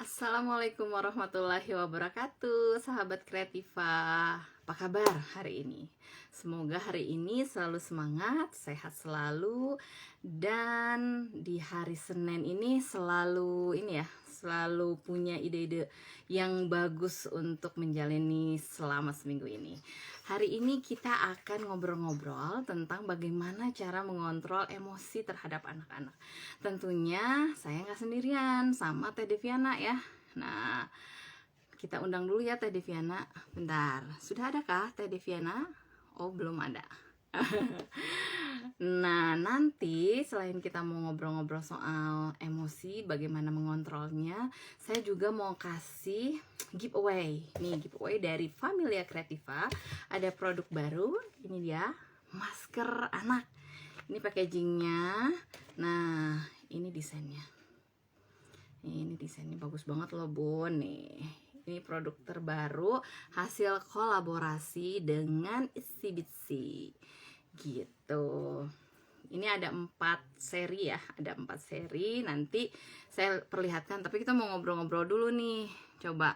Assalamualaikum warahmatullahi wabarakatuh, sahabat Kreativa. Apa kabar hari ini? Semoga hari ini selalu semangat, sehat selalu, dan di hari Senin ini selalu punya ide-ide yang bagus untuk menjalani selama seminggu ini. Hari ini kita akan ngobrol-ngobrol tentang bagaimana cara mengontrol emosi terhadap anak-anak. Tentunya saya nggak sendirian, sama Teh Deviana ya. Nah, kita undang dulu ya Teh Deviana. Bentar, sudah adakah Teh Deviana? Oh, belum ada. Nah, nanti selain kita mau ngobrol-ngobrol soal emosi, bagaimana mengontrolnya, saya juga mau kasih giveaway. Nih, giveaway dari Familia Creativa. Ada produk baru, ini dia, masker anak. Ini packagingnya. Nah, ini desainnya. Ini desainnya bagus banget loh, Bun. Nih, ini produk terbaru hasil kolaborasi dengan Itsy Bitsy gitu. Ini ada 4 seri ya, ada 4 seri. Nanti saya perlihatkan, tapi kita mau ngobrol-ngobrol dulu nih. Coba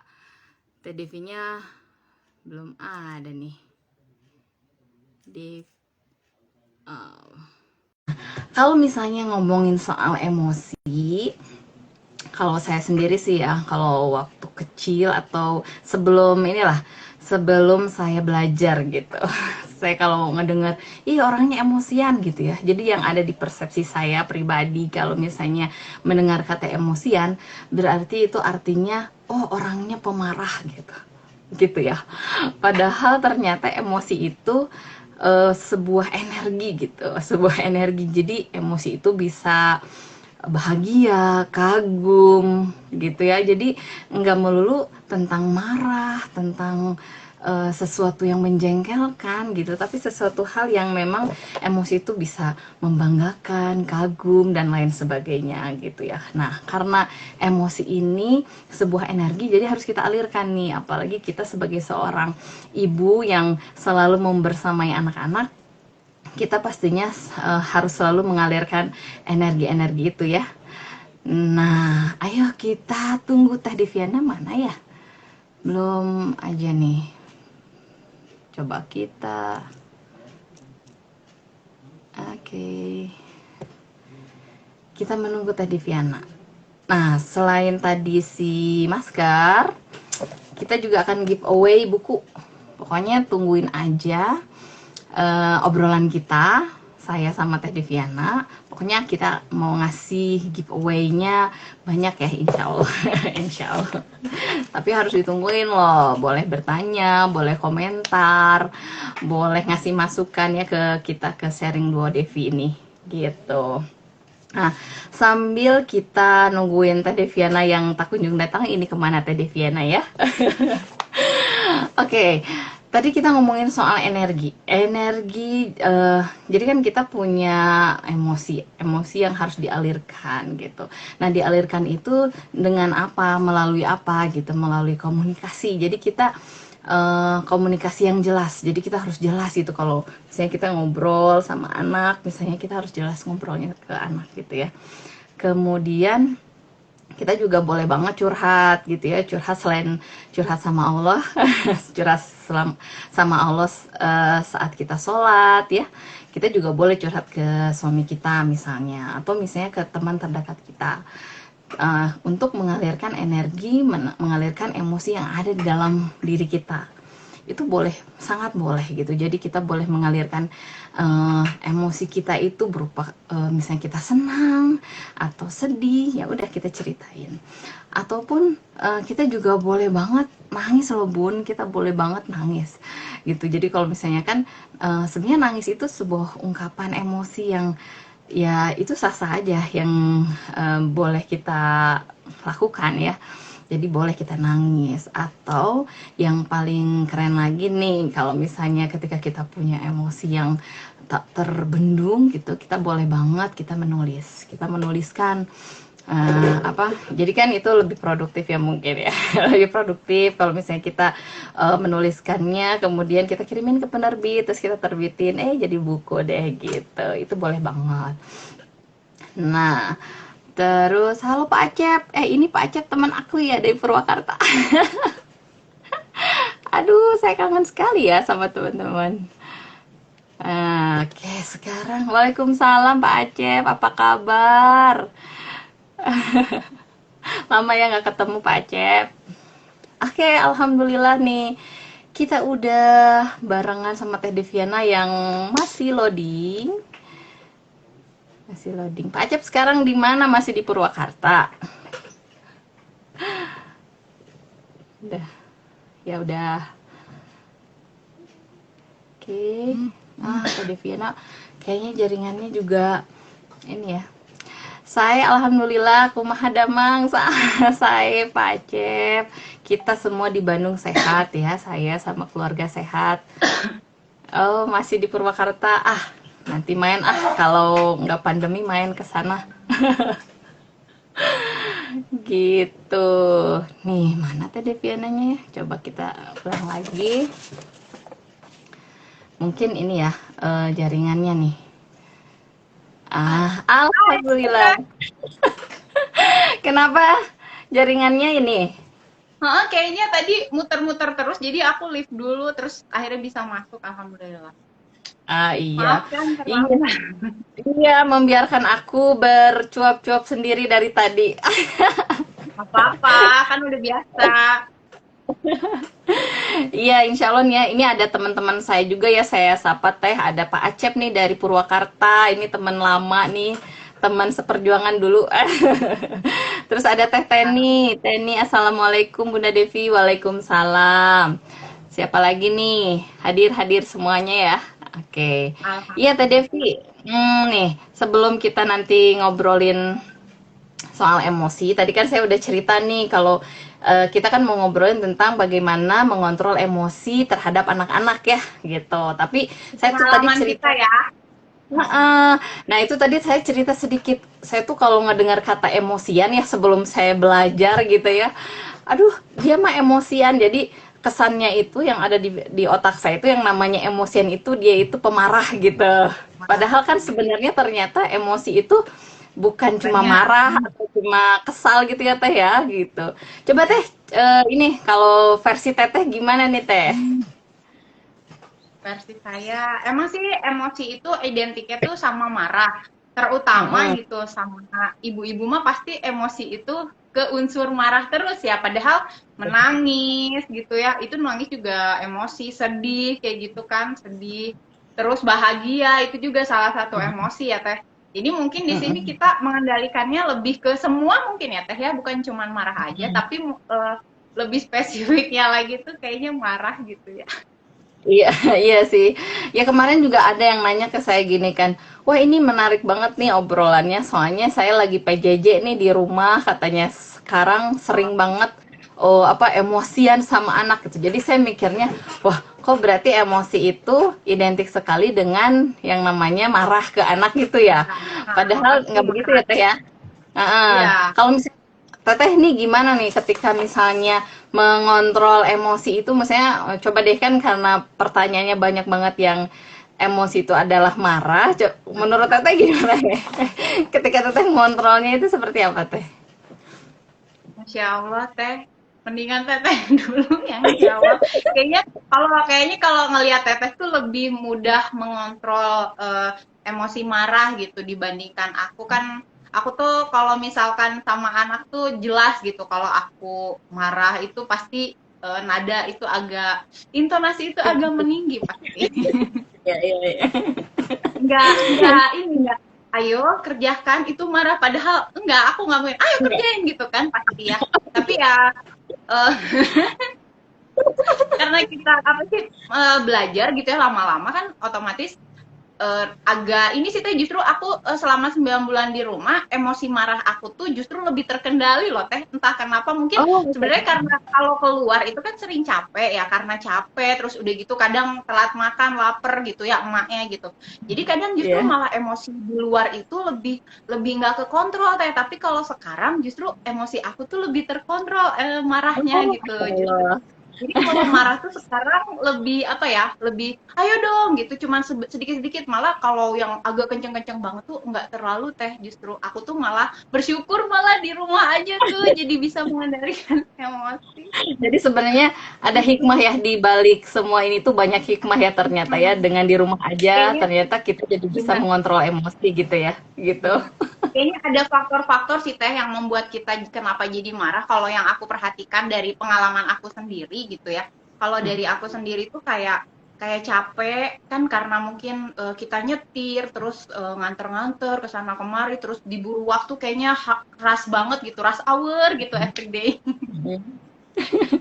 TDV-nya belum ada nih. Kalau misalnya ngomongin soal emosi, kalau saya sendiri sih ya, kalau waktu kecil atau sebelum saya belajar gitu, saya kalau ngedenger, ih orangnya emosian gitu ya. Jadi yang ada di persepsi saya pribadi kalau misalnya mendengar kata emosian, berarti itu artinya, oh orangnya pemarah gitu ya. Padahal ternyata emosi itu sebuah energi gitu, sebuah energi. Jadi emosi itu bisa bahagia, kagum gitu ya. Jadi nggak melulu tentang marah, tentang sesuatu yang menjengkelkan gitu, tapi sesuatu hal yang memang emosi itu bisa membanggakan, kagum dan lain sebagainya gitu ya. Nah, karena emosi ini sebuah energi, jadi harus kita alirkan nih, apalagi kita sebagai seorang ibu yang selalu membersamai anak-anak, kita pastinya harus selalu mengalirkan energi-energi itu ya. Nah, ayo kita tunggu Teh Deviana mana ya? Belum aja nih. Coba kita. Oke. Kita menunggu Teh Deviana. Nah, selain tadi si masker, kita juga akan giveaway buku. Pokoknya tungguin aja obrolan kita, saya sama Teh Deviana. Pokoknya kita mau ngasih giveaway-nya banyak ya, insya Allah. Insya Allah. Tapi harus ditungguin loh. Boleh bertanya, boleh komentar, boleh ngasih masukan ya ke kita, ke sharing Duo Devi ini gitu. Nah, sambil kita nungguin Teh Deviana yang tak kunjung datang, ini kemana Teh Deviana ya? Oke, tadi kita ngomongin soal energi. Jadi kan kita punya emosi yang harus dialirkan gitu. Nah, dialirkan itu dengan apa? Melalui apa gitu? Melalui komunikasi. Jadi kita komunikasi yang jelas. Jadi kita harus jelas gitu. Kalau misalnya kita ngobrol sama anak, misalnya kita harus jelas ngobrolnya ke anak gitu ya. Kemudian kita juga boleh banget curhat gitu ya, curhat selain curhat sama Allah, curhat sama Allah saat kita sholat ya. Kita juga boleh curhat ke suami kita misalnya, atau misalnya ke teman terdekat kita, untuk mengalirkan energi, mengalirkan emosi yang ada di dalam diri kita. Itu boleh, sangat boleh gitu. Jadi kita boleh mengalirkan emosi kita itu berupa misalnya kita senang atau sedih, ya udah kita ceritain. Ataupun kita juga boleh banget nangis loh Bun, kita boleh banget nangis gitu. Jadi kalau misalnya kan sebenarnya nangis itu sebuah ungkapan emosi yang ya itu sah-sah aja, yang boleh kita lakukan ya. Jadi boleh kita nangis, atau yang paling keren lagi nih, kalau misalnya ketika kita punya emosi yang tak terbendung gitu, kita boleh banget kita menuliskan jadi kan itu lebih produktif ya mungkin ya. Lebih produktif kalau misalnya kita menuliskannya, kemudian kita kirimin ke penerbit, terus kita terbitin jadi buku deh gitu. Itu boleh banget. Nah, Terus, halo Pak Acep. Ini Pak Acep teman aku ya dari Purwakarta. Aduh, saya kangen sekali ya sama teman-teman. Oke, sekarang Waalaikumsalam Pak Acep, apa kabar? Lama ya nggak ketemu Pak Acep. Oke, alhamdulillah nih. Kita udah barengan sama Teh Deviana yang masih loading. Masih loading. Pak Acep sekarang di mana? Masih di Purwakarta. Udah. Ya udah. Oke. Teh Deviana kayaknya jaringannya juga ini ya. Saya alhamdulillah kumaha damang saya Pak Acep. Kita semua di Bandung sehat ya. Saya sama keluarga sehat. Oh, masih di Purwakarta. Nanti main kalau nggak pandemi main ke sana. Gitu. Nih, mana Teh Deviananya ya? Coba kita ulang lagi. Mungkin ini ya jaringannya nih. Alhamdulillah. Kenapa jaringannya ini? Kayaknya tadi muter-muter terus, jadi aku live dulu, terus akhirnya bisa masuk, alhamdulillah. Iya. Maafkan Iya. Iya, membiarkan aku bercuap-cuap sendiri dari tadi. apa-apa, kan udah biasa. Iya, insya Allah nih ya. Ini ada teman-teman saya juga ya, saya sapa Teh. Ada Pak Acep nih dari Purwakarta. Ini teman lama nih, teman seperjuangan dulu. Terus ada Teh Teni. Teni, assalamualaikum Bunda Devi. Waalaikumsalam. Siapa lagi nih? Hadir-hadir semuanya ya. Oke. Iya Teh Devi. Nih, sebelum kita nanti ngobrolin soal emosi, tadi kan saya udah cerita nih kalau kita kan mau ngobrolin tentang bagaimana mengontrol emosi terhadap anak-anak ya gitu. Tapi saya tuh tadi cerita ya. Nah itu tadi saya cerita sedikit. Saya tuh kalau ngedengar kata emosian ya sebelum saya belajar gitu ya. Aduh, dia mah emosian. Jadi kesannya itu yang ada di otak saya itu yang namanya emosian itu dia itu pemarah gitu. Padahal kan sebenarnya ternyata emosi itu bukan cuma marah atau cuma kesal gitu ya Teh ya gitu. Coba Teh ini kalau versi Teteh gimana nih Teh? Versi saya, emang sih emosi itu identiknya tuh sama marah, terutama gitu sama ibu-ibu mah pasti emosi itu ke unsur marah terus ya, padahal menangis gitu ya, itu nangis juga emosi, sedih kayak gitu kan, sedih, terus bahagia itu juga salah satu emosi ya Teh. Jadi mungkin di sini kita mengendalikannya lebih ke semua mungkin ya Teh ya, bukan cuma marah aja, tapi lebih spesifiknya lagi tuh kayaknya marah gitu ya. Iya, iya sih. Ya kemarin juga ada yang nanya ke saya gini kan, wah ini menarik banget nih obrolannya, soalnya saya lagi PJJ nih di rumah, katanya sekarang sering banget emosian sama anak gitu. Jadi saya mikirnya, wah kok berarti emosi itu identik sekali dengan yang namanya marah ke anak gitu ya. Padahal nggak begitu ya Teh ya. Kalau misalnya Teteh nih gimana nih ketika misalnya mengontrol emosi itu, misalnya coba deh kan karena pertanyaannya banyak banget yang emosi itu adalah marah. Menurut Teteh gimana ya? Ketika Teteh mengontrolnya itu seperti apa Teh? Masya Allah Teh, mendingan Teteh dulu yang jawab. Kayaknya kalau ngelihat Teteh tuh lebih mudah mengontrol emosi marah gitu dibandingkan aku kan. Aku tuh kalau misalkan sama anak tuh jelas gitu kalau aku marah itu pasti nada itu intonasi itu agak meninggi pasti. Iya, iya, iya. Enggak, ayo kerjakan itu marah padahal enggak, aku nggak mau ayo kerjain gitu kan pasti ya, tapi ya karena kita belajar gitu ya lama-lama kan otomatis agak ini sih Teh, justru aku selama 9 bulan di rumah emosi marah aku tuh justru lebih terkendali loh Teh, entah kenapa, mungkin sebenarnya karena kalau keluar itu kan sering capek ya, karena capek terus udah gitu kadang telat makan, lapar gitu ya emaknya gitu, jadi kadang justru malah emosi di luar itu lebih nggak kekontrol Teh, tapi kalau sekarang justru emosi aku tuh lebih terkontrol marahnya gitu. Justru Jadi kalau marah tuh sekarang lebih apa ya, lebih ayo dong gitu, cuman sedikit-sedikit. Malah kalau yang agak kenceng-kenceng banget tuh nggak terlalu teh. Justru aku tuh malah bersyukur malah di rumah aja tuh jadi bisa mengendalikan emosi. Jadi sebenarnya ada hikmah ya di balik semua ini tuh, banyak hikmah ya ternyata ya, Hmm, dengan di rumah aja kayaknya ternyata kita jadi bisa bener. mengontrol emosi gitu ya, gitu. Kayaknya ada faktor-faktor sih teh yang membuat kita kenapa jadi marah. Kalau yang aku perhatikan dari pengalaman aku sendiri gitu ya. Kalau dari aku sendiri tuh kayak kayak capek kan karena mungkin kita nyetir terus nganter-nganter ke sana kemari terus diburu waktu kayaknya ras banget gitu, rush hour gitu everyday.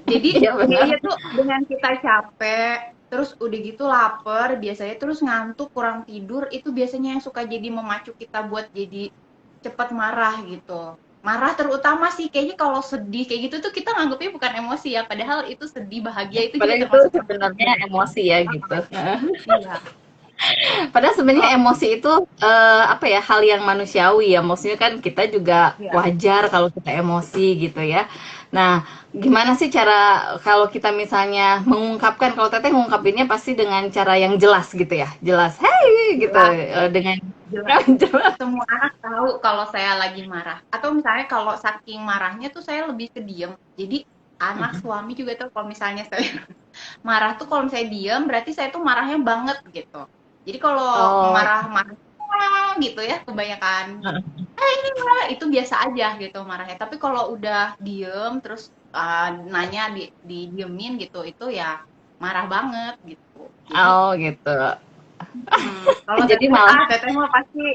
Jadi Iya benar. kayaknya tuh dengan kita capek, terus udah gitu lapar, biasanya terus ngantuk, kurang tidur, itu biasanya yang suka jadi memacu kita buat jadi cepat marah gitu. Marah terutama sih kayaknya kalau sedih kayak gitu tuh kita nganggapnya bukan emosi ya, padahal itu sedih, bahagia itu juga Padahal itu termasuk sebenarnya emosi. emosi ya gitu. Iya. Padahal sebenarnya Oh, emosi itu apa ya, hal yang manusiawi ya. Maksudnya kan kita juga iya. wajar kalau kita emosi gitu ya. Nah, gimana sih cara kalau kita misalnya mengungkapkan, kalau Teteh ngungkapinnya pasti dengan cara yang jelas gitu ya. Jelas, hey gitu, Jelas, dengan jelas. jelas. Semua anak tahu kalau saya lagi marah. Atau misalnya kalau saking marahnya tuh saya lebih ke diem. Jadi anak suami juga tahu kalau misalnya saya marah tuh kalau misalnya diem berarti saya tuh marahnya banget gitu. Jadi kalau Oh, marah-marah gitu ya kebanyakan ini marah itu biasa aja gitu marahnya. Tapi kalau udah diem terus nanya didiemin gitu itu ya marah banget gitu. Jadi oh gitu. kalau Jadi malah teteh mah pasti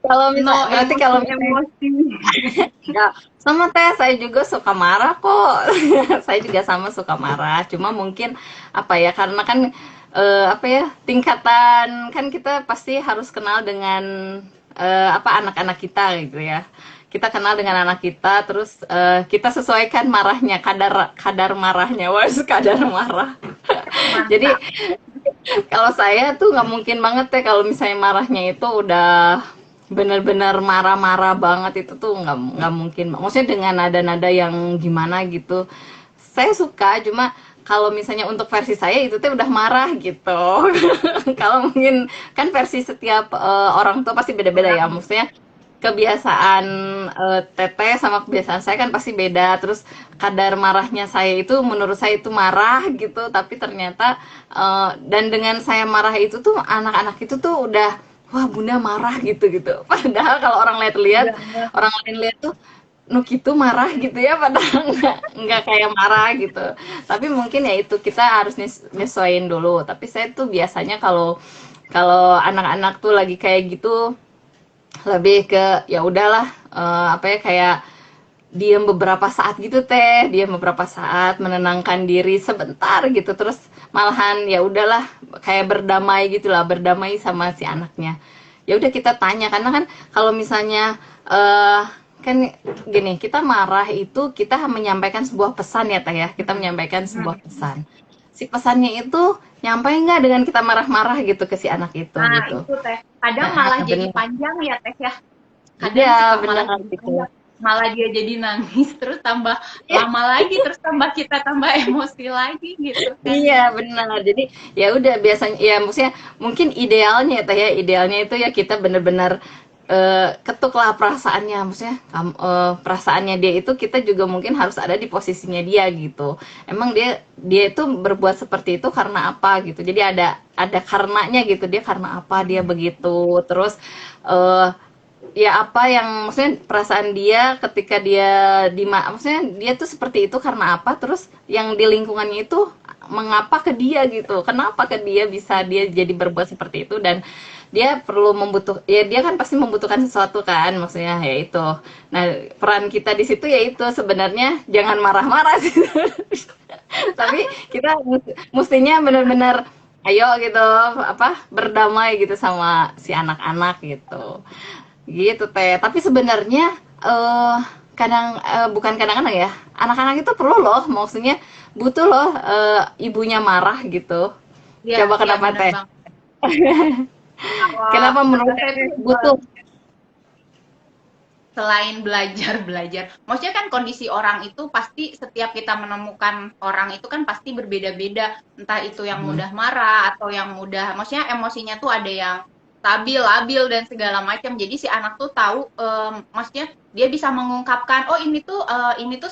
kalau no misal berarti emosi kalau misalnya emosi. ya, sama Teh, saya juga suka marah kok. Saya juga sama suka marah. Cuma mungkin apa ya, karena kan apa ya, tingkatan kan kita pasti harus kenal dengan apa, anak-anak kita gitu ya. Kita kenal dengan anak kita, terus kita sesuaikan marahnya, kadar kadar marahnya, wes kadar marah. Jadi Mantap. kalau saya tuh nggak mungkin banget teh kalau misalnya marahnya itu udah bener-bener marah-marah banget, itu tuh nggak mungkin. Maksudnya dengan nada-nada yang gimana gitu. Saya suka, cuma kalau misalnya untuk versi saya itu tuh udah marah gitu. Kalau mungkin kan versi setiap orang tuh pasti beda-beda ya. Orang Maksudnya kebiasaan teteh sama kebiasaan saya kan pasti beda. Terus kadar marahnya saya itu menurut saya itu marah gitu, tapi ternyata dan dengan saya marah itu tuh anak-anak itu tuh udah, wah bunda marah gitu gitu. Padahal kalau orang lihat-lihat, udah orang lain lihat tuh Nuk itu marah gitu ya, padahal nggak kayak marah gitu. Tapi mungkin ya itu kita harus nyesuaiin dulu. Tapi saya tuh biasanya kalau kalau anak-anak tuh lagi kayak gitu, lebih ke ya udahlah, apa ya, kayak diam beberapa saat gitu teh, diam beberapa saat menenangkan diri sebentar gitu, terus malahan ya udahlah, kayak berdamai gitulah, berdamai sama si anaknya. Ya udah kita tanya, karena kan kalau misalnya eh kan gini, kita marah itu kita menyampaikan sebuah pesan ya teh ya, kita menyampaikan sebuah pesan. Si pesannya itu nyampe nggak dengan kita marah-marah gitu ke si anak itu nah gitu. itu teh kadang Nah, malah jadi bener. panjang ya teh ya. Kadang Iya, suka benar malah jadi gitu. panjang, malah dia jadi nangis terus tambah Iya, lama lagi terus tambah kita tambah emosi lagi gitu kan iya ya. benar. Jadi ya udah, biasanya ya maksudnya mungkin idealnya ya Teh ya, idealnya itu ya kita benar-benar ketuklah perasaannya, maksudnya perasaannya dia itu kita juga mungkin harus ada di posisinya dia gitu. Emang dia dia itu berbuat seperti itu karena apa gitu. Jadi ada karenanya gitu. Dia karena apa dia begitu. Terus eh ya apa yang maksudnya perasaan dia ketika dia maksudnya dia tuh seperti itu karena apa, terus yang di lingkungannya itu mengapa ke dia gitu, kenapa ke dia bisa dia jadi berbuat seperti itu, dan dia perlu ya dia kan pasti membutuhkan sesuatu kan, maksudnya ya itu. Nah, peran kita di situ ya itu sebenarnya jangan marah-marah sih. Tapi kita mestinya benar-benar ayo gitu, apa, berdamai gitu sama si anak-anak gitu. Gitu Teh. Tapi sebenarnya kadang bukan kadang-kadang ya. Anak-anak itu perlu loh, maksudnya butuh loh ibunya marah gitu. Iya Coba iya kenapa benar Teh? bang. Kalau Kenapa menurut kata saya Teh tuh butuh? selain belajar, maksudnya kan kondisi orang itu pasti setiap kita menemukan orang itu kan pasti berbeda-beda, entah itu yang Hmm. mudah marah atau yang mudah, maksudnya emosinya tuh ada yang stabil, labil dan segala macam. Jadi si anak tuh tahu, maksudnya dia bisa mengungkapkan, oh ini tuh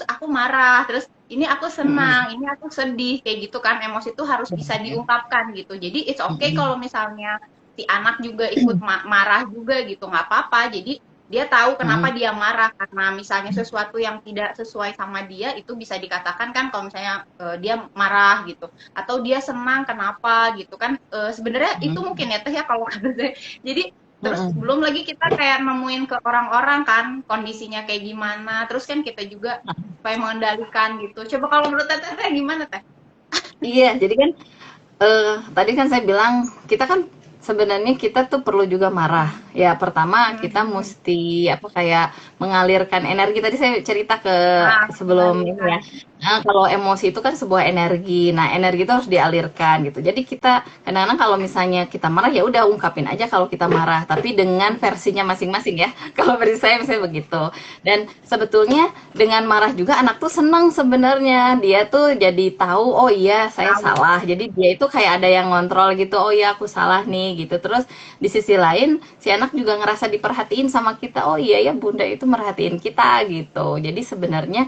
aku marah, terus ini aku Mm-mm. senang, ini aku sedih, kayak gitu kan. Emosi tuh harus bisa Benar. diungkapkan gitu. Jadi it's okay Mm-mm. kalau misalnya si anak juga ikut marah juga gitu, nggak apa-apa. Jadi dia tahu kenapa Mm-mm. dia marah, karena misalnya sesuatu yang tidak sesuai sama dia itu bisa dikatakan kan kalau misalnya dia marah gitu, atau dia senang kenapa gitu kan. Sebenarnya itu Mm-mm. mungkin ya teh ya kalau kata saya. Jadi terus Mm-mm. belum lagi kita kayak nemuin ke orang-orang kan kondisinya kayak gimana, terus kan kita juga supaya mengendalikan gitu. Coba kalau menurut teh gimana teh? Iya, jadi kan tadi kan saya bilang kita kan sebenarnya kita tuh perlu juga marah. Ya pertama kita Hmm. mesti apa kayak mengalirkan energi. Tadi saya cerita ke Nah, sebelum ini mengalirkan. ya. Nah, kalau emosi itu kan sebuah energi. Nah, energi itu harus dialirkan gitu. Jadi kita kadang-kadang kalau misalnya kita marah ya udah ungkapin aja kalau kita marah, tapi dengan versinya masing-masing ya. Kalau versi saya misalnya begitu. Dan sebetulnya dengan marah juga anak tuh senang sebenarnya. Dia tuh jadi tahu, oh iya saya Tahu. salah. Jadi dia itu kayak ada yang ngontrol gitu. Oh iya aku salah nih gitu. Terus di sisi lain si anak juga ngerasa diperhatiin sama kita. Oh iya ya bunda itu merhatiin kita gitu. Jadi sebenarnya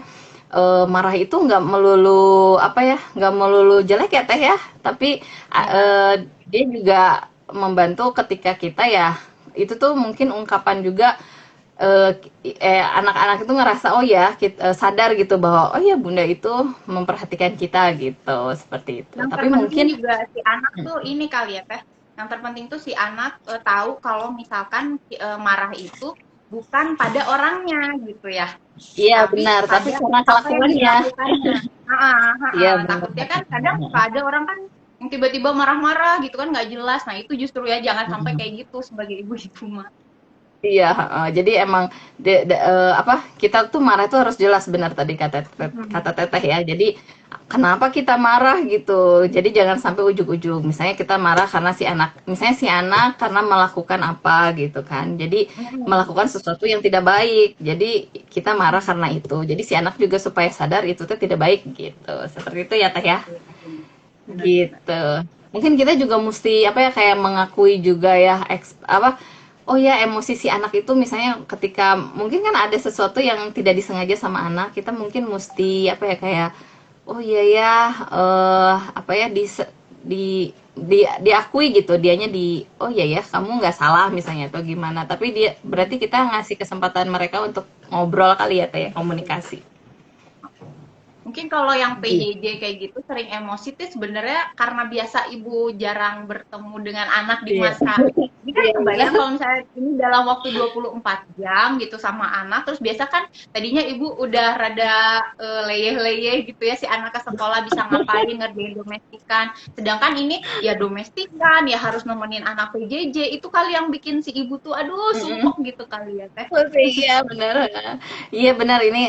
marah itu nggak melulu apa ya, nggak melulu jelek ya teh ya. Tapi Ya. dia juga membantu ketika kita ya itu tuh mungkin ungkapan juga eh anak-anak itu ngerasa oh ya sadar gitu bahwa oh ya bunda itu memperhatikan kita gitu seperti itu Yang tapi terpenting mungkin juga si anak tuh ini kali ya Teh. Yang terpenting tuh si anak tahu kalau misalkan marah itu bukan pada orangnya gitu ya, iya tapi benar tapi pada karena apa yang kelakuannya dilakukannya. Heeh, iya heeh. benar. Takutnya kan kadang suka ada orang kan yang tiba-tiba marah-marah gitu kan nggak jelas. Nah itu justru ya jangan sampai kayak gitu sebagai ibu-ibu mah. Iya, heeh. Jadi emang apa kita tuh marah tuh harus jelas benar tadi kata Mhm. teteh ya. Jadi kenapa kita marah gitu. Jadi jangan sampai ujug-ujug. Misalnya kita marah karena misalnya si anak karena melakukan apa gitu kan. Jadi Mhm. melakukan sesuatu yang tidak baik. Jadi kita marah Mhm. karena itu. Jadi si anak juga supaya sadar itu tuh tidak baik gitu. Seperti itu ya teh ya. Benar-benar. Gitu. Mungkin kita juga mesti apa ya kayak mengakui juga ya apa oh ya emosi si anak itu misalnya ketika mungkin kan ada sesuatu yang tidak disengaja sama anak, kita mungkin mesti apa ya kayak oh iya ya apa ya diakui gitu dianya oh iya ya kamu nggak salah misalnya atau gimana tapi dia berarti kita ngasih kesempatan mereka untuk ngobrol kali ya teh ya, komunikasi Mungkin kalau yang gitu. PJJ kayak gitu sering emosi tuh sebenarnya karena biasa ibu jarang bertemu dengan anak di Iya. masa ini kan Iya kebayang benar. kalau misalnya ini dalam waktu 24 jam gitu sama anak terus biasa kan tadinya ibu udah rada leyeh-leyeh gitu ya si anak ke sekolah bisa ngapain ngerjain domestikan sedangkan ini ya domestikan ya harus nemenin anak PJJ itu kali yang bikin si ibu tuh aduh sumpek gitu kali ya teh. Iya benar. Iya benar ini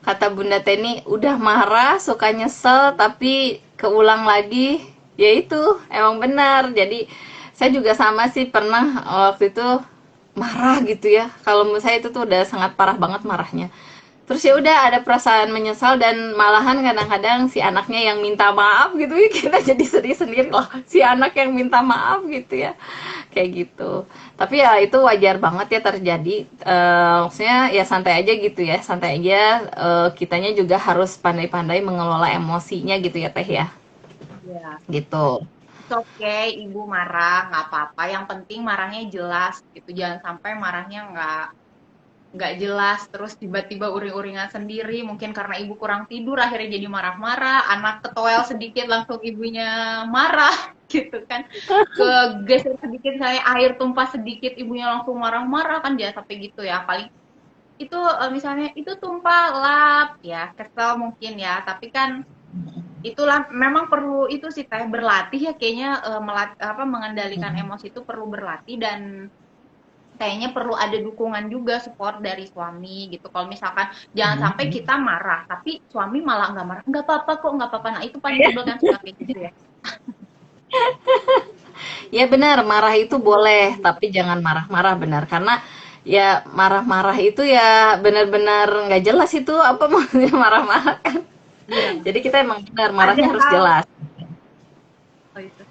kata Bunda Teni udah marah, suka nyesel tapi keulang lagi. Ya itu emang benar. Jadi saya juga sama sih pernah waktu itu marah gitu ya. Kalau menurut saya itu tuh udah sangat parah banget marahnya. Terus ya udah ada perasaan menyesal dan malahan kadang-kadang si anaknya yang minta maaf gitu ya kita jadi sedih sendiri loh si anak yang minta maaf gitu ya kayak gitu tapi ya itu wajar banget ya terjadi maksudnya ya santai aja gitu ya santai aja kitanya juga harus pandai-pandai mengelola emosinya gitu ya teh ya Ya. gitu. It's okay, ibu marah, nggak apa-apa. Yang penting marahnya jelas gitu. Jangan sampai marahnya nggak jelas, terus tiba-tiba uring-uringan sendiri. Mungkin karena ibu kurang tidur, akhirnya jadi marah-marah. Anak ketowel sedikit, langsung ibunya marah, gitu kan. Kegeser sedikit, misalnya air tumpah sedikit, ibunya langsung marah-marah, kan jangan sampai gitu ya. Paling itu misalnya itu tumpah lap, ya kesel mungkin ya. Tapi kan itulah memang perlu itu sih teh berlatih ya kayaknya apa mengendalikan emosi itu perlu berlatih dan kayaknya perlu ada dukungan juga support dari suami gitu. Kalau misalkan jangan sampai kita marah tapi suami malah nggak marah nggak apa-apa kok nggak apa-apa nah itu paling sebel kan suka kayak gitu ya. Ya benar, marah itu boleh, tapi jangan marah-marah benar. Karena ya marah-marah itu ya benar-benar nggak jelas itu apa maksudnya marah-marah kan. Iya. Jadi kita emang benar Ada marahnya harus hal, jelas. oh itu,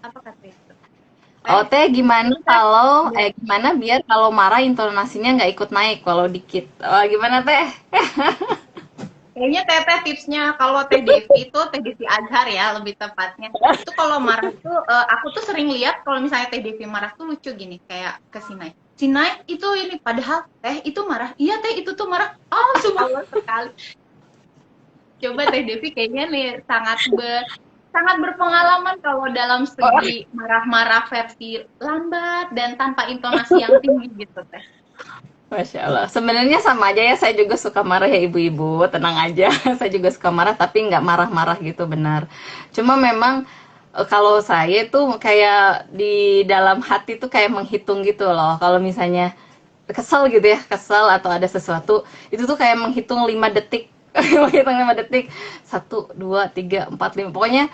apa kata itu? Oh, Teh, Teh gimana ini Teh, kalau ada, gimana biar kalau marah intonasinya nggak ikut naik walau dikit. Oh, gimana Teh? kayaknya Teh tipsnya kalau Teh Devi itu Teh Devi Azhar ya lebih tepatnya. Itu kalau marah tuh aku tuh sering lihat kalau misalnya Teh Devi marah tuh lucu gini kayak ke Sinai. Sinai itu ini padahal Teh itu marah. Iya Teh itu tuh marah. Oh, subhanallah sekali. Coba Teh Devi kayaknya nih sangat berpengalaman kalau dalam Oh, segi marah-marah versi lambat dan tanpa intonasi yang tinggi gitu Teh. Masya Allah. Sebenarnya sama aja ya, saya juga suka marah ya ibu-ibu, tenang aja. Saya juga suka marah, tapi nggak marah-marah gitu, benar. Cuma memang kalau saya tuh kayak di dalam hati tuh kayak menghitung gitu loh. Kalau misalnya kesel gitu ya, kesel atau ada sesuatu, itu tuh kayak menghitung 5 detik. Menghitung 5 detik. Satu, dua, tiga, empat, lima. Pokoknya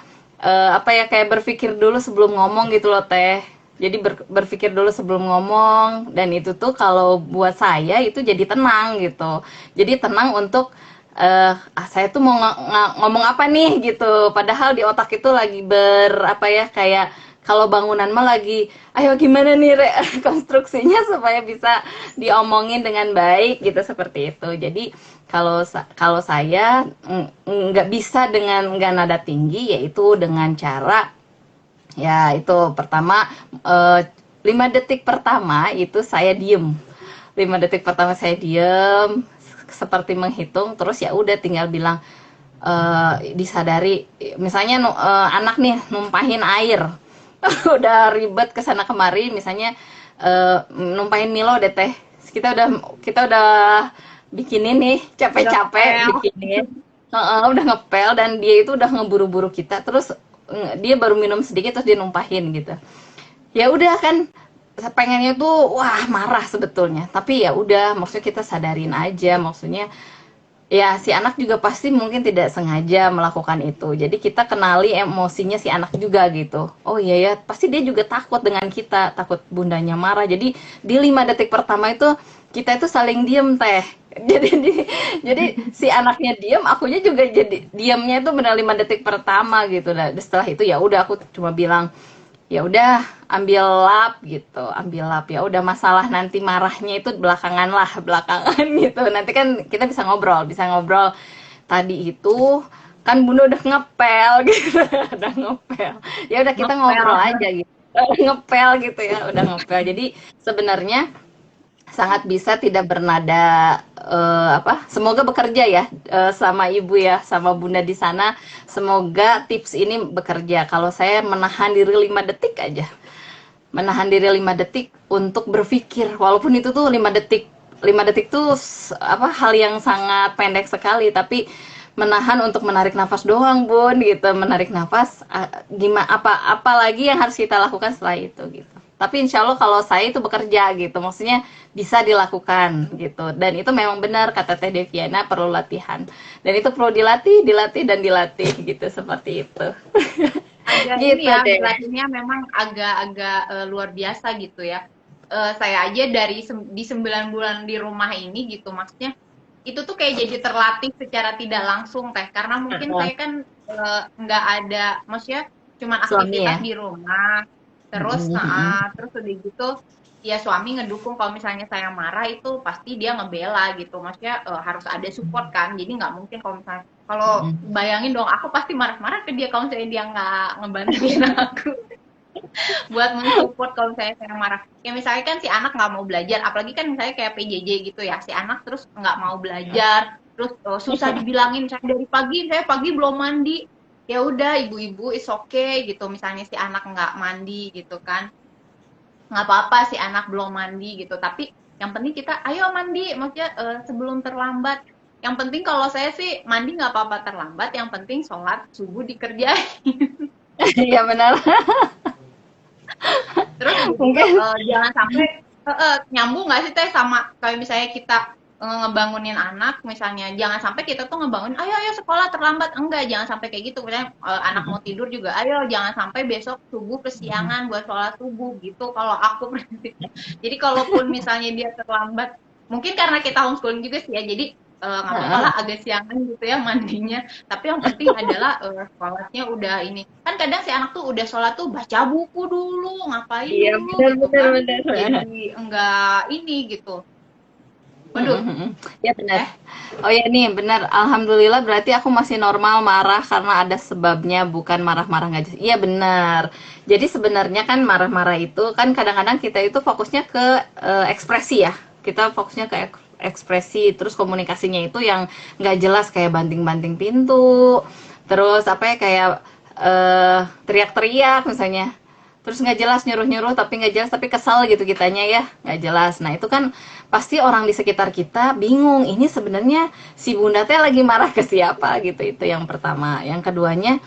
apa ya, kayak berpikir dulu sebelum ngomong gitu loh, Teh. Jadi berpikir dulu sebelum ngomong, dan itu tuh kalau buat saya itu jadi tenang gitu. Jadi tenang untuk saya tuh mau ngomong apa nih gitu. Padahal di otak itu lagi apa ya, kayak kalau bangunan mah lagi, ayo gimana nih rekonstruksinya supaya bisa diomongin dengan baik gitu, seperti itu. Jadi kalau saya nggak bisa dengan nggak nada tinggi, yaitu dengan cara, ya itu pertama, eh, 5 detik pertama itu saya diem. 5 detik pertama saya diem, seperti menghitung, terus ya udah tinggal bilang, disadari, misalnya anak nih numpahin air, udah ribet kesana kemari, misalnya numpahin Milo deh Teh, kita udah bikinin nih, Udah capek-capek ngepel. bikinin. Udah ngepel dan dia itu udah ngeburu-buru kita, terus dia baru minum sedikit terus dia numpahin gitu. Ya udah kan, pengennya tuh wah marah sebetulnya, tapi ya udah, maksudnya kita sadarin aja, maksudnya ya si anak juga pasti mungkin tidak sengaja melakukan itu. Jadi kita kenali emosinya si anak juga gitu. Oh iya ya, pasti dia juga takut dengan kita, takut bundanya marah. Jadi di 5 detik pertama itu kita itu saling diem Teh. Jadi si anaknya diem, akunya juga jadi diemnya itu benar 5 detik pertama gitu. Nah, setelah itu ya udah aku cuma bilang, ya udah ambil lap gitu, ambil lap, ya udah, masalah nanti marahnya itu belakangan lah, belakangan gitu, nanti kan kita bisa ngobrol tadi itu kan bunda udah ngepel gitu. Udah ngepel, ya udah kita ngobrol Ngepel. aja gitu. Ngepel gitu ya, udah ngepel. Jadi sebenarnya sangat bisa tidak bernada, apa, semoga bekerja ya, sama ibu ya, sama bunda di sana, semoga tips ini bekerja. Kalau saya menahan diri 5 detik aja, menahan diri 5 detik untuk berpikir, walaupun itu tuh 5 detik, 5 detik tuh apa, hal yang sangat pendek sekali, tapi menahan untuk menarik nafas doang bun gitu, menarik nafas, gimana, apa lagi yang harus kita lakukan setelah itu gitu. Tapi insya Allah kalau saya itu bekerja gitu, maksudnya bisa dilakukan gitu, dan itu memang benar kata Teh Deviana, perlu latihan, dan itu perlu dilatih, dilatih dan dilatih gitu, seperti itu. Agak ini Gitu ya, deh. dilatihnya memang agak-agak luar biasa gitu ya. Saya aja di 9 bulan di rumah ini gitu, maksudnya itu tuh kayak jadi terlatih secara tidak langsung Teh, karena mungkin saya kan nggak ada, maksudnya cuman Suami aktivitas ya. di rumah, terus Mm-mm. terus udah gitu ya suami ngedukung kalau misalnya saya marah itu pasti dia ngebela gitu, maksudnya harus ada support kan, jadi nggak mungkin kalau misalnya kalau Mm-mm. bayangin dong aku pasti marah-marah ke dia kalau misalnya dia nggak ngebantuin aku buat mensupport kalau misalnya saya marah. Ya misalnya kan si anak nggak mau belajar, apalagi kan misalnya kayak PJJ gitu ya, si anak terus nggak mau belajar, terus susah dibilangin misalnya dari pagi, saya pagi belum mandi. Ya udah ibu-ibu is okay gitu, misalnya si anak nggak mandi gitu kan, nggak apa-apa si anak belum mandi gitu. Tapi yang penting kita ayo mandi, maksudnya sebelum terlambat. Yang penting kalau saya sih mandi nggak apa-apa terlambat, yang penting sholat subuh dikerjain. Iya benar. Terus udah gitu Mungkin jangan sampai nyambung nggak sih Teh sama kayak misalnya kita ngebangunin anak, misalnya jangan sampai kita tuh ngebangun, ayo ayo sekolah terlambat, enggak, jangan sampai kayak gitu. Misalnya anak mau tidur juga, ayo jangan sampai besok subuh kesiangan buat sholat subuh gitu. Kalau aku prinsipnya, jadi kalaupun misalnya dia terlambat, mungkin karena kita homeschooling juga sih ya, jadi nggak apa-apa lah agak siangan gitu ya mandinya. Tapi yang penting adalah sholatnya udah ini. Kan kadang si anak tuh udah sholat tuh baca buku dulu, ngapain Iya, dulu benar gitu benar kan. benar. Jadi enggak ini gitu. Waduh, Ya benar. eh Oh ya nih benar. Alhamdulillah berarti aku masih normal marah karena ada sebabnya, bukan marah-marah nggak jelas. Iya benar. Jadi sebenarnya kan marah-marah itu kan kadang-kadang kita itu fokusnya ke ekspresi ya. Kita fokusnya ke ekspresi, terus komunikasinya itu yang nggak jelas kayak banting-banting pintu, terus apa ya kayak teriak-teriak misalnya. Terus nggak jelas nyuruh-nyuruh tapi nggak jelas tapi kesal gitu kitanya ya nggak jelas. Nah itu kan pasti orang di sekitar kita bingung ini sebenarnya si bunda teh lagi marah ke siapa gitu. Itu yang pertama. Yang keduanya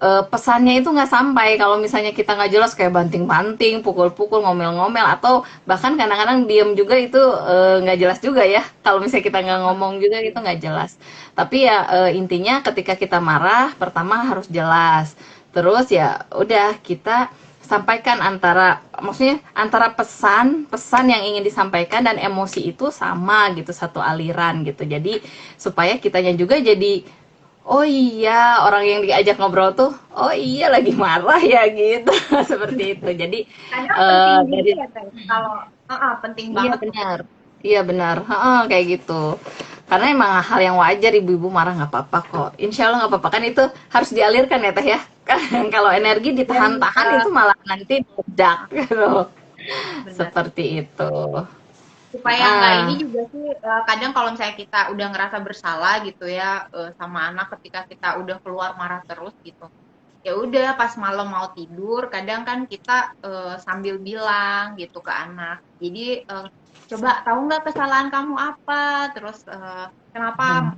pesannya itu nggak sampai kalau misalnya kita nggak jelas kayak banting-banting, pukul-pukul, ngomel-ngomel, atau bahkan kadang-kadang diem juga itu nggak jelas juga ya. Kalau misalnya kita nggak ngomong juga itu nggak jelas. Tapi ya intinya ketika kita marah, pertama harus jelas. Terus ya udah kita sampaikan maksudnya antara pesan yang ingin disampaikan dan emosi itu sama gitu, satu aliran gitu. Jadi supaya kitanya juga jadi oh iya, orang yang diajak ngobrol tuh, oh iya lagi marah ya gitu, seperti itu. Jadi kadang penting dari juga ya Teh. Kalau penting iya banget tuh. benar, iya benar, heeh, kayak gitu. Karena emang hal yang wajar ibu-ibu marah nggak apa-apa kok. Insya Allah nggak apa-apa kan itu harus dialirkan ya teh ya. Kan kalau energi Dan ditahan-tahan itu malah nanti meledak gitu. benar. Seperti itu. Supaya nggak ini Ah, juga sih, kadang kalau misalnya kita udah ngerasa bersalah gitu ya, sama anak ketika kita udah keluar marah terus gitu. Ya udah pas malam mau tidur, kadang kan kita sambil bilang gitu ke anak. Jadi coba tahu nggak kesalahan kamu apa? Terus kenapa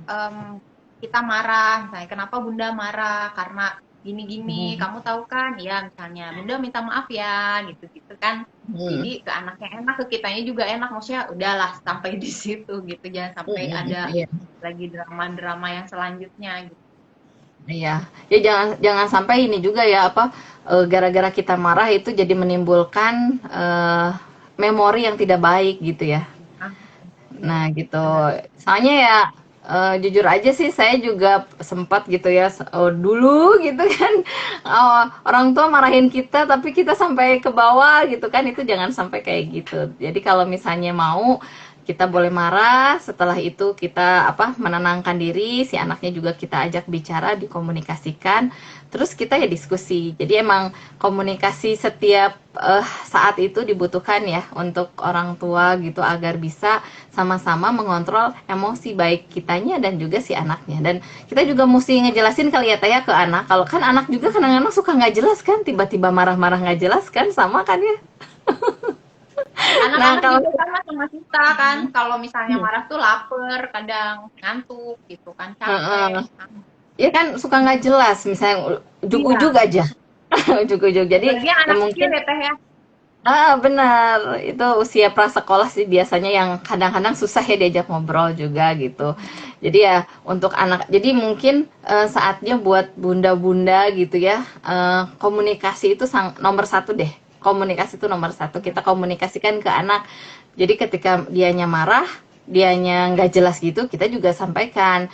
kita marah? Misalnya kenapa Bunda marah? Karena gini-gini. Kamu tahu kan? Ya misalnya Bunda minta maaf ya, gitu-gitu kan. Jadi ke anaknya enak, ke kitanya juga enak. Maksudnya udahlah sampai di situ gitu. Jangan sampai ada iya. lagi drama-drama yang selanjutnya gitu. Iya, ya jangan jangan sampai ini juga ya apa gara-gara kita marah itu jadi menimbulkan memori yang tidak baik gitu ya. Ah, iya, Nah gitu. benar. Soalnya ya jujur aja sih saya juga sempat gitu ya dulu gitu kan orang tua marahin kita tapi kita sampai ke bawah gitu kan itu jangan sampai kayak gitu. Jadi kalau misalnya mau kita boleh marah, setelah itu kita apa menenangkan diri, si anaknya juga kita ajak bicara, dikomunikasikan, terus kita ya diskusi. Jadi emang komunikasi setiap saat itu dibutuhkan ya untuk orang tua gitu agar bisa sama-sama mengontrol emosi baik kitanya dan juga si anaknya. Dan kita juga mesti ngejelasin kali ya Taya ke anak. Kalau kan anak juga kadang-kadang suka nggak jelas kan, tiba-tiba marah-marah nggak jelas kan, sama kan ya. Nah Anak-anak kalau juga sama sama kita kan, kalau misalnya marah tuh lapar, kadang ngantuk gitu kan, capek. ya kan suka nggak jelas, misalnya ujug-ujug Iya, aja, ujug-ujug. Jadi apalagi yang ya anak kecil mungkin ya Teh ya. benar. Itu usia prasekolah sih biasanya yang kadang-kadang susah ya diajak ngobrol juga gitu. Jadi ya untuk anak, jadi mungkin saatnya buat bunda-bunda gitu ya, komunikasi itu nomor satu deh. Komunikasi itu nomor satu. Kita komunikasikan ke anak. Jadi ketika dianya marah, dianya nggak jelas gitu, kita juga sampaikan.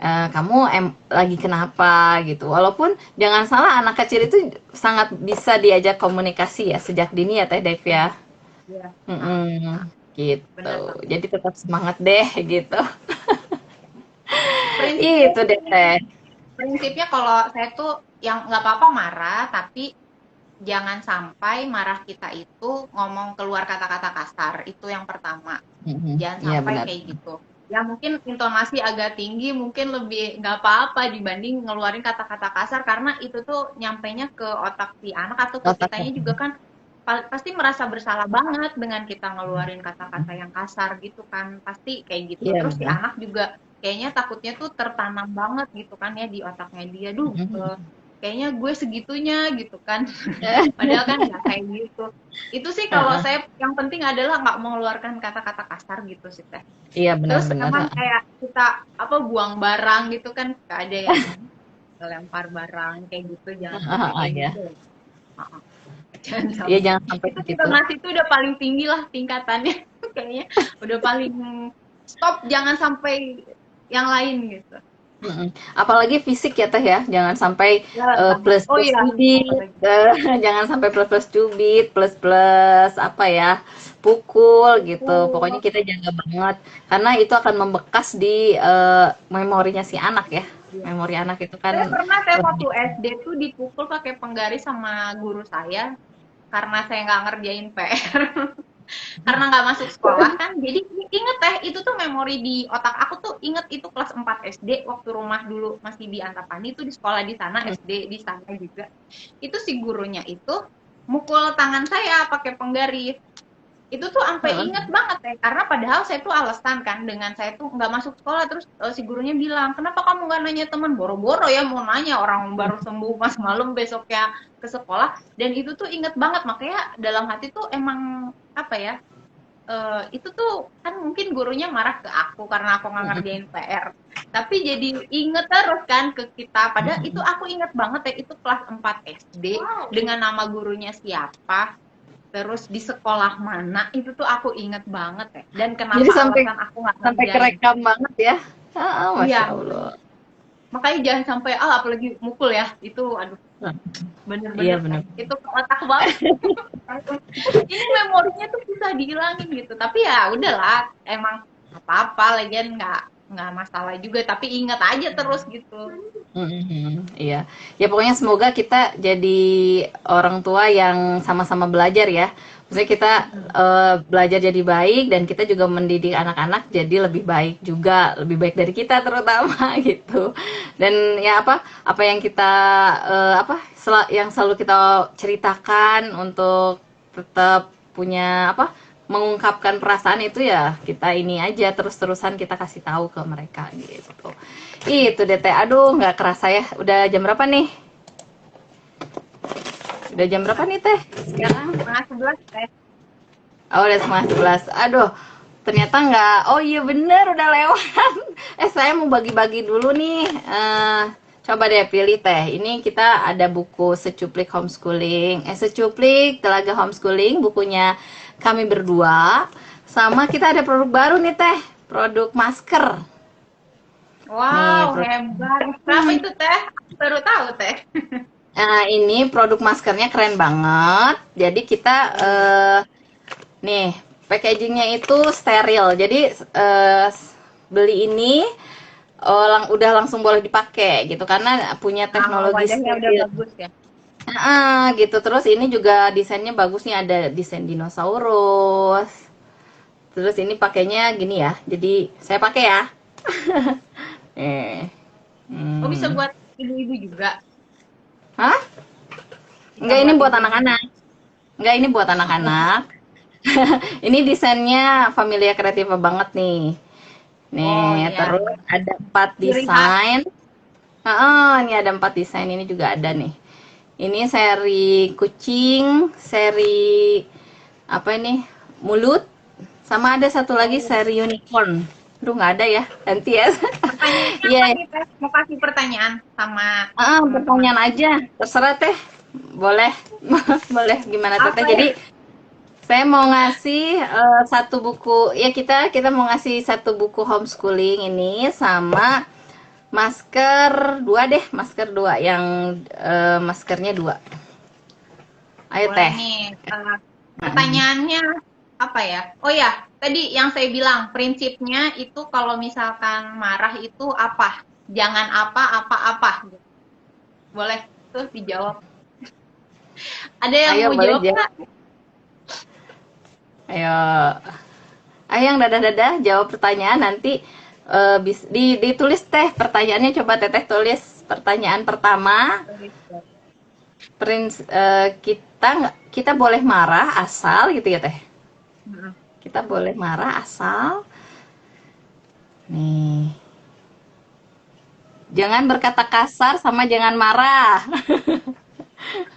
Kamu lagi kenapa gitu. Walaupun jangan salah anak kecil itu sangat bisa diajak komunikasi ya sejak dini ya Teh Dev ya. Iya, Gitu. benar banget. Jadi tetap semangat deh gitu. Prinsipnya Itu deh sih, Teh. prinsipnya kalau saya tuh yang nggak apa-apa marah, tapi jangan sampai marah kita itu ngomong keluar kata-kata kasar. Itu yang pertama. Jangan Iya sampai benar. kayak gitu. Ya mungkin intonasi agak tinggi, mungkin lebih nggak apa-apa dibanding ngeluarin kata-kata kasar karena itu tuh nyampainya ke otak si anak atau ke Otak. kitanya juga kan pasti merasa bersalah banget dengan kita ngeluarin kata-kata yang kasar gitu kan. Pasti kayak gitu. Iya Terus si benar. anak juga kayaknya takutnya tuh tertanam banget gitu kan ya di otaknya dia. Duh, kayaknya gue segitunya gitu kan. Padahal kan nggak kayak gitu. Itu sih kalau Heeh. saya yang penting adalah nggak mengeluarkan kata-kata kasar gitu sih Teh. Iya Terus benar-benar. emang kayak kita apa buang barang gitu kan, ada yang lempar barang kayak gitu, jangan sampai kayak Ya. gitu. Heeh. Jangan Iya sampai. jangan sampai Itu kita gitu. ngasih itu udah paling tinggi lah tingkatannya. Kayaknya udah paling stop, jangan sampai yang lain gitu. Mm-mm. Apalagi fisik ya Teh ya, jangan sampai Ya, sama. plus Oh plus iya, cubit, apalagi. jangan sampai plus plus cubit, plus plus apa ya, pukul gitu. Pokoknya Pukul. kita jaga banget, karena itu akan membekas di memorinya si anak ya. Iya. Memori anak itu Saya kan pernah waktu lebih. SD tuh dipukul pakai penggaris sama guru saya karena saya nggak ngerjain PR. Karena nggak masuk sekolah kan, jadi inget itu tuh memori di otak aku tuh, inget itu kelas 4 SD waktu rumah dulu masih di Antapani, itu di sekolah di sana, SD di sana juga. Itu si gurunya itu mukul tangan saya pakai penggaris. Itu tuh sampai inget banget karena padahal saya tuh alasan kan dengan saya tuh nggak masuk sekolah. Terus si gurunya bilang, kenapa kamu nggak nanya teman, boro-boro ya mau nanya, orang baru sembuh pas malam besoknya ke sekolah. Dan itu tuh inget banget, makanya dalam hati tuh emang apa ya, itu tuh kan mungkin gurunya marah ke aku karena aku nggak ngerjain PR, tapi jadi inget terus kan ke kita. Padahal itu aku inget banget itu kelas 4 SD, dengan nama gurunya siapa, terus di sekolah mana, itu tuh aku inget banget dan Jadi kenapa sampai alasan aku nggak sampai ngerjain. kerekam banget ya. Iya, Masya Allah. makanya jangan sampai apalagi mukul ya, itu aduh, Iya bener-bener benar. itu ke otak banget. Ini memorinya tuh bisa dihilangin gitu, tapi ya udahlah, emang apa-apa, lagian nggak masalah juga, tapi ingat aja terus gitu. Iya, ya pokoknya semoga kita jadi orang tua yang sama-sama belajar ya. Maksudnya kita belajar jadi baik dan kita juga mendidik anak-anak jadi lebih baik juga, lebih baik dari kita terutama gitu. Dan ya apa yang kita yang selalu kita ceritakan untuk tetap punya mengungkapkan perasaan itu ya kita ini aja terus-terusan kita kasih tahu ke mereka gitu. Itu deh Teh. Aduh, nggak kerasa ya. Udah jam berapa nih? Udah jam berapa nih Teh? Sekarang? 10:30 teh. Oh, udah 10:30. Aduh, ternyata nggak. Oh iya bener, udah lewat. Saya mau bagi-bagi dulu nih. Coba deh pilih Teh. Ini kita ada buku Secuplik Homeschooling. Secuplik Telaga Homeschooling. Bukunya kami berdua. Sama kita ada produk baru nih Teh. Produk masker. Nih, Wow, hebat. Berapa itu teh? Baru tahu teh. Nah, ini produk maskernya keren banget. Jadi kita nih packagingnya itu steril. Jadi beli ini udah langsung boleh dipakai gitu karena punya teknologi Wajahnya udah steril. bagus ya. Gitu. Terus ini juga desainnya bagus nih, ada desain dinosaurus. Terus ini pakainya gini ya. Jadi saya pakai ya. eh. Oh, bisa Hmm. buat ibu-ibu juga. Hah? Bisa Enggak, ini buat ibu-ibu. anak-anak. Enggak, ini buat anak-anak. Ini desainnya Familia Kreatif banget nih. Oh Nih, iya, terus ada 4 ciri khas. desain. Ini ada 4 desain, ini juga ada nih. Ini seri kucing, seri apa ini? Mulut, sama ada satu lagi Oh. seri unicorn. Aduh, nggak ada ya. Ganti ya. Pertanyaannya Iya. apa nih teh? Mau kasih pertanyaan sama teman-teman. Pertanyaan aja. Terserah Teh. Boleh. Boleh gimana Teteh. Apa ya? Jadi saya mau ngasih satu buku, ya kita mau ngasih satu buku homeschooling ini sama masker dua deh, masker dua yang maskernya dua. Ayo Boleh Teh. nih. Pertanyaannya apa ya? Oh ya, tadi yang saya bilang prinsipnya itu kalau misalkan marah itu apa? Jangan apa-apa. Boleh tuh dijawab. Ada yang Ayo mau boleh jawab jawab. nggak? Ayo. Ayo yang dadah-dadah jawab pertanyaan nanti ditulis Teh pertanyaannya, coba Teteh tulis pertanyaan pertama. Kita boleh marah asal gitu ya Teh. Kita boleh marah asal nih. Jangan berkata kasar sama jangan marah.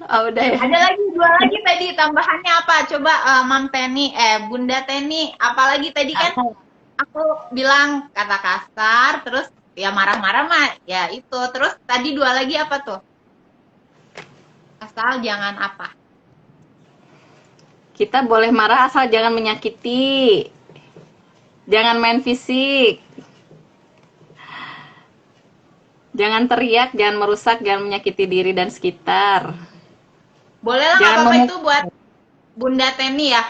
Oh, udah ya. Ada lagi, dua lagi tadi tambahannya apa? Coba Mam Teni, Bunda Teni, apalagi tadi kan aku bilang kata kasar, terus ya marah-marah mah, ya itu. Terus tadi dua lagi apa tuh? Asal jangan apa? Kita boleh marah asal jangan menyakiti. Jangan main fisik. Jangan teriak, jangan merusak, jangan menyakiti diri dan sekitar. Boleh lah, nggak Jangan apa-apa itu buat Bunda Teni ya.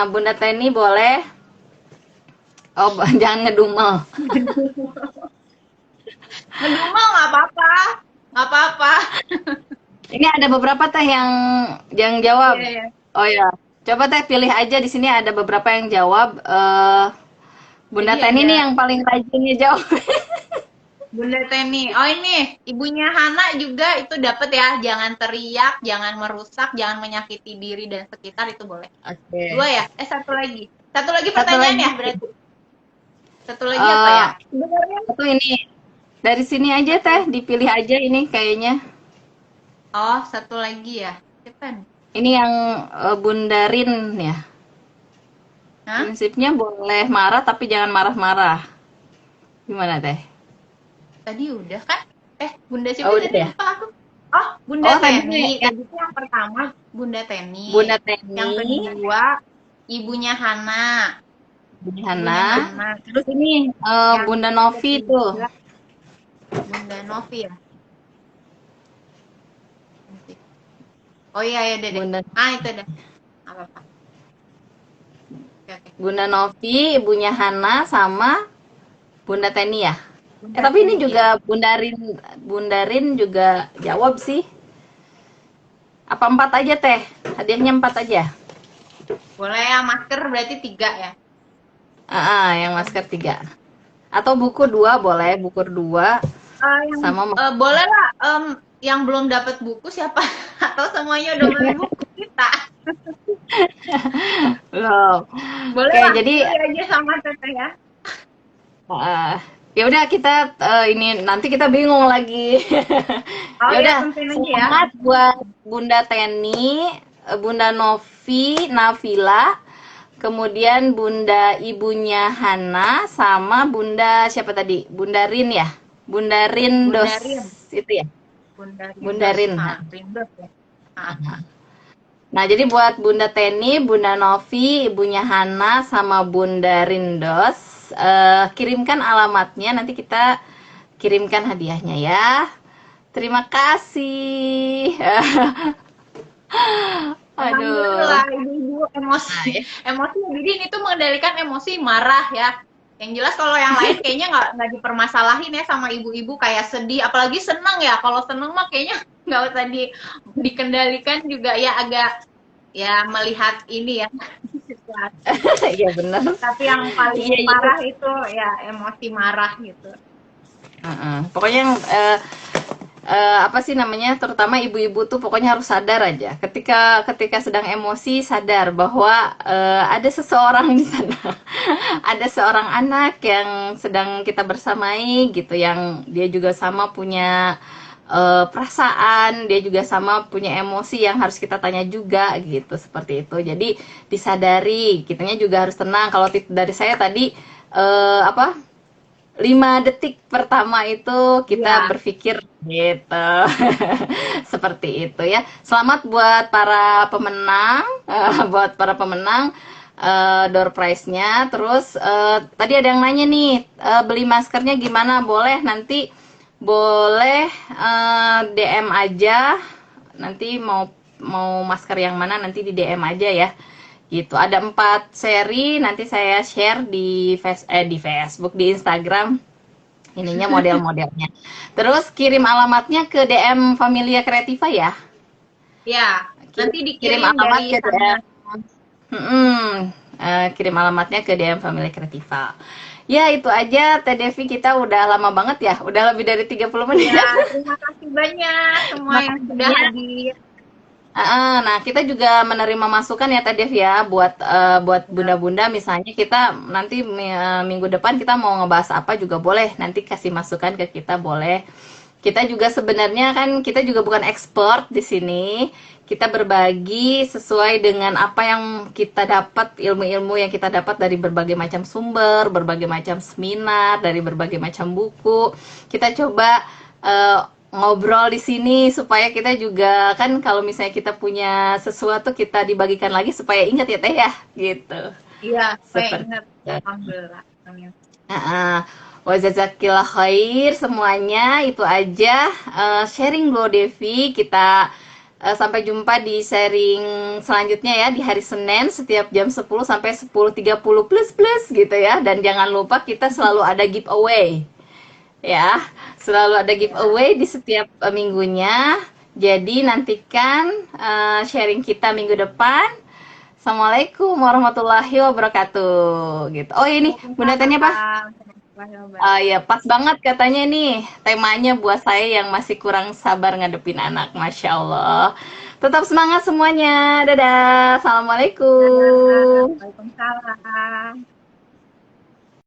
Bunda Teni boleh. Oh, jangan ngedumel. Ngedumel nggak apa-apa, nggak apa-apa. Ini ada beberapa teh yang jawab. Iya, iya. Oh ya, coba teh pilih aja di sini ada beberapa yang jawab. Bunda Jadi Teni ada- nih yang paling rajin nih jawab. Bunda Teni, oh ini ibunya Hana juga itu dapat ya, jangan teriak, jangan merusak, jangan menyakiti diri dan sekitar, itu boleh. Oke. Dua ya? Satu lagi Satu pertanyaan lagi. ya berarti. Satu lagi apa ya? Sebenarnya. Satu ini dari sini aja teh, dipilih aja ini kayaknya. Oh, satu lagi ya. Siapa nih? Ini yang Bundarin ya. Hah? Prinsipnya boleh marah tapi jangan marah-marah. Gimana teh? Tadi udah kan? Bunda siapa Oh, udah tadi? ya? Lupa aku. Oh, Bunda Oh, tadi Teni. ya. Tadi itu yang pertama Bunda Teni. Bunda Teni, Yang kedua ibunya Hana. Bunda Ibunya Hana. Hana. Terus ini Yang Bunda Novi tuh. ketiga, Bunda Novi ya. Oh iya ya, Dede. Bunda Itu ada. Apa-apa. Oke. Bunda Novi, ibunya Hana sama Bunda Teni ya. Bunda Tapi ini Teni, juga ya. Bundarin juga jawab sih. Apa 4 aja teh? Hadiahnya 4 aja. Boleh ya, masker berarti 3 ya. Yang masker 3. Atau buku 2 boleh, buku 2 sama boleh lah, yang belum dapat buku siapa? Atau semuanya udah beli buku kita? loh. Boleh Oke, lah, jadi pilih aja sama Teteh ya. ya udah kita ini nanti kita bingung lagi. Oh Ya ya, udah, penting aja ya. semangat buat Bunda Teni, Bunda Novi, Nafila, kemudian Bunda ibunya Hana sama Bunda siapa tadi? Bunda Rin ya? Bunda Rin Bunda Dos Rin. itu ya? Bunda Rin. Rindos ya. Nah, jadi buat Bunda Teni, Bunda Novi, ibunya Hana sama Bunda Rindos, kirimkan alamatnya, nanti kita kirimkan hadiahnya ya. Terima kasih. Alhamdulillah, Aduh. ibu-ibu emosi. Emosi jadi ini tuh mengendalikan emosi, marah ya. Yang jelas kalau yang lain kayaknya nggak dipermasalahin ya sama ibu-ibu, kayak sedih, apalagi senang ya. Kalau senang mah kayaknya nggak usah dikendalikan juga ya, agak ya melihat ini ya situasi. Iya benar. Tapi yang paling Iya, iya. parah itu ya emosi marah gitu. Pokoknya yang apa sih namanya, terutama ibu-ibu tuh pokoknya harus sadar aja ketika sedang emosi, sadar bahwa ada seseorang di sana ada seorang anak yang sedang kita bersamai gitu, yang dia juga sama punya perasaan, dia juga sama punya emosi yang harus kita tanya juga gitu, seperti itu. Jadi disadari, kitanya juga harus tenang. Kalau dari saya tadi 5 detik pertama itu kita Ya. berpikir gitu. Seperti itu ya. Selamat buat para pemenang, door prize-nya. Terus tadi ada yang nanya nih, beli maskernya gimana? Boleh nanti DM aja. Nanti mau masker yang mana nanti di DM aja ya. Gitu, ada 4 seri, nanti saya share di Facebook, di Instagram ininya model-modelnya. Terus kirim alamatnya ke DM Familia Creativa ya. Ya, nanti dikirim alamat dari ke sana. DM. Kirim alamatnya ke DM Familia Creativa. Ya, itu aja Teh Devi, kita udah lama banget ya. Udah lebih dari 30 menit. Ya, terima kasih banyak semua yang sudah hadir. Nah, kita juga menerima masukan ya Teh Dev ya buat bunda-bunda misalnya kita nanti minggu depan kita mau ngebahas apa juga boleh. Nanti kasih masukan ke kita boleh. Kita juga sebenarnya kan kita juga bukan expert di sini. Kita berbagi sesuai dengan apa yang kita dapat, ilmu-ilmu yang kita dapat dari berbagai macam sumber, berbagai macam seminar, dari berbagai macam buku. Kita coba eh, ngobrol di sini supaya kita juga kan kalau misalnya kita punya sesuatu kita dibagikan lagi supaya ingat ya Teh ya gitu. Iya, saya Seperti ingat. Alhamdulillah. Amin. Wajazakillah khair semuanya itu aja sharing Bro Devi kita sampai jumpa di sharing selanjutnya ya di hari Senin setiap jam 10 sampai 10.30 plus plus gitu ya dan jangan lupa kita selalu ada giveaway ya selalu ada Ya. giveaway di setiap minggunya jadi nantikan sharing kita minggu depan. Assalamualaikum warahmatullahi wabarakatuh gitu. Oh ini Bunda tanya apa? Waalaikumsalam warahmatullahi wabarakatuh. Ya pas banget katanya nih temanya buat saya yang masih kurang sabar ngadepin anak, masya Allah. Tetap semangat semuanya, dadah, Ya, assalamualaikum. Waalaikumsalam.